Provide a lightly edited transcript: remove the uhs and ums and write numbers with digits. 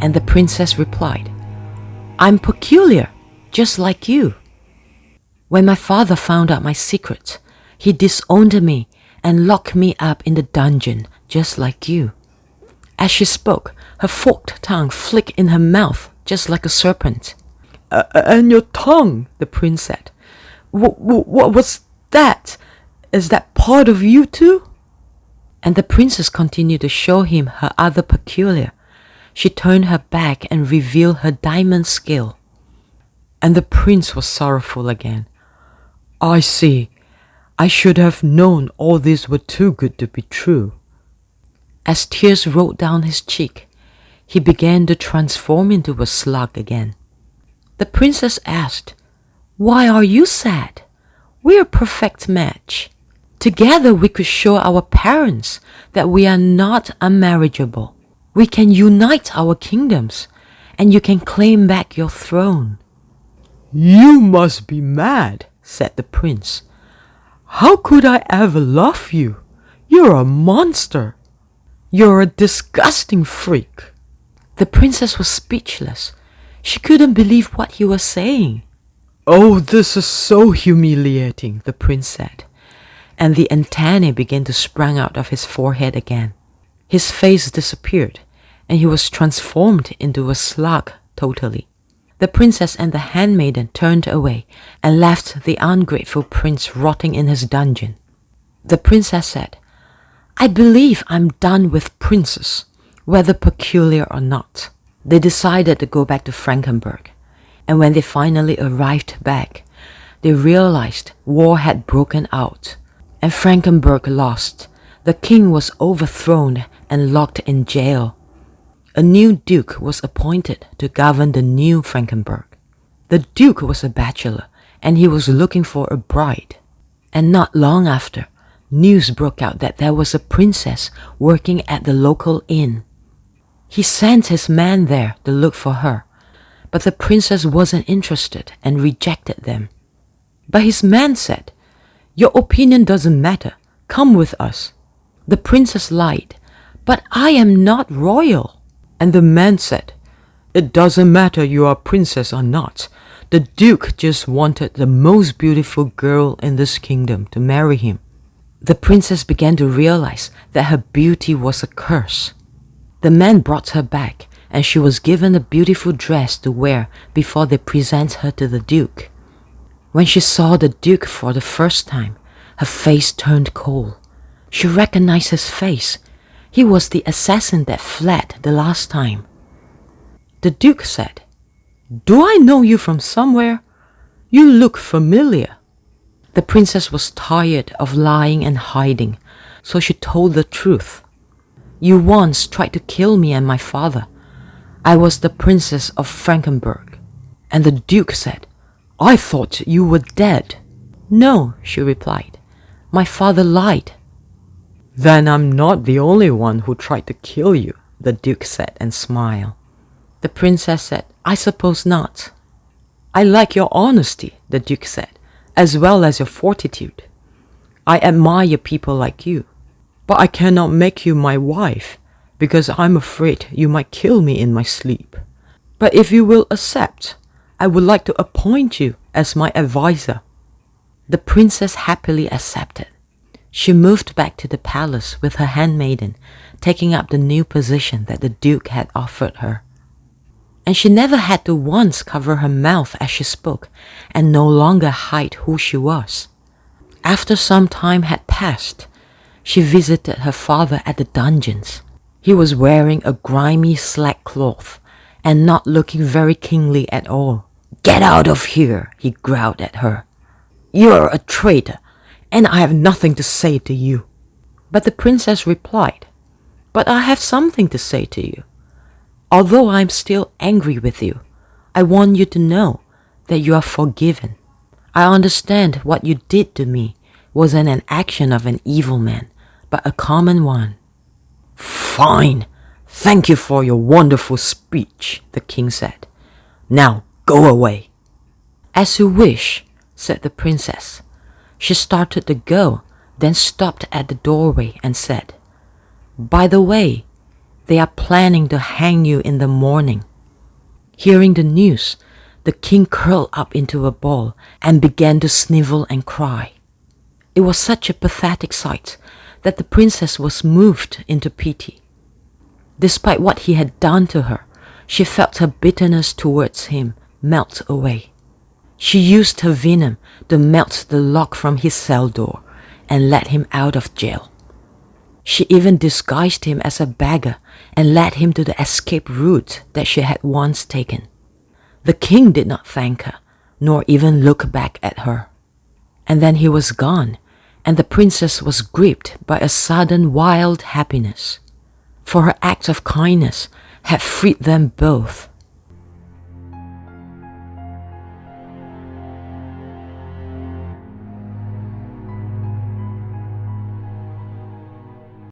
And the princess replied, "I'm peculiar, just like you. When my father found out my secret, he disowned me and locked me up in the dungeon, just like you." As she spoke, her forked tongue flicked in her mouth, just like a serpent. And your tongue," the prince said. What was that? Is that part of you too?" And the princess continued to show him her other peculiar. She turned her back and revealed her diamond scale. And the prince was sorrowful again. "I see. I should have known all these were too good to be true." As tears rolled down his cheek, he began to transform into a slug again. The princess asked, "Why are you sad? We're a perfect match. Together we could show our parents that we are not unmarriageable. We can unite our kingdoms, and you can claim back your throne." "You must be mad," said the prince. "How could I ever love you? You're a monster. You're a disgusting freak." The princess was speechless. She couldn't believe what he was saying. "Oh, this is so humiliating," the prince said, and the antennae began to spring out of his forehead again. His face disappeared, and he was transformed into a slug totally. The princess and the handmaiden turned away and left the ungrateful prince rotting in his dungeon. The princess said, "I believe I'm done with princes, whether peculiar or not." They decided to go back to Frankenbourg, and when they finally arrived back, they realized war had broken out, and Frankenbourg lost. The king was overthrown and locked in jail. A new duke was appointed to govern the new Frankenbourg. The duke was a bachelor, and he was looking for a bride. And not long after, news broke out that there was a princess working at the local inn. He sent his man there to look for her, but the princess wasn't interested and rejected them. But his man said, "Your opinion doesn't matter. Come with us." The princess lied, "But I am not royal." And the man said, "It doesn't matter you are a princess or not. The duke just wanted the most beautiful girl in this kingdom to marry him." The princess began to realize that her beauty was a curse. The man brought her back, and she was given a beautiful dress to wear before they present her to the duke. When she saw the duke for the first time, her face turned cold. She recognized his face. He was the assassin that fled the last time. The duke said, "Do I know you from somewhere? You look familiar." The princess was tired of lying and hiding, so she told the truth. "You once tried to kill me and my father. I was the princess of Frankenbourg." And the duke said, "I thought you were dead." "No," she replied. "My father lied." "Then I'm not the only one who tried to kill you," the duke said and smiled. The princess said, "I suppose not." "I like your honesty," the duke said, "as well as your fortitude. I admire people like you. But I cannot make you my wife, because I'm afraid you might kill me in my sleep. But if you will accept, I would like to appoint you as my advisor." The princess happily accepted. She moved back to the palace with her handmaiden, taking up the new position that the duke had offered her. And she never had to once cover her mouth as she spoke, and no longer hide who she was. After some time had passed, she visited her father at the dungeons. He was wearing a grimy sackcloth and not looking very kingly at all. "Get out of here," he growled at her. "You're a traitor, and I have nothing to say to you." But the princess replied, "But I have something to say to you. Although I am still angry with you, I want you to know that you are forgiven. I understand what you did to me wasn't an action of an evil man, but a common one." "Fine. Thank you for your wonderful speech," the king said. "Now go away." "As you wish," said the princess. She started to go, then stopped at the doorway and said, "By the way, They are planning to hang you in the morning." Hearing the news, the king curled up into a ball and began to snivel and cry. It was such a pathetic sight that the princess was moved into pity. Despite what he had done to her, she felt her bitterness towards him melt away. She used her venom to melt the lock from his cell door and let him out of jail. She even disguised him as a beggar and led him to the escape route that she had once taken. The king did not thank her, nor even look back at her. And then he was gone, and the princess was gripped by a sudden wild happiness, for her act of kindness had freed them both.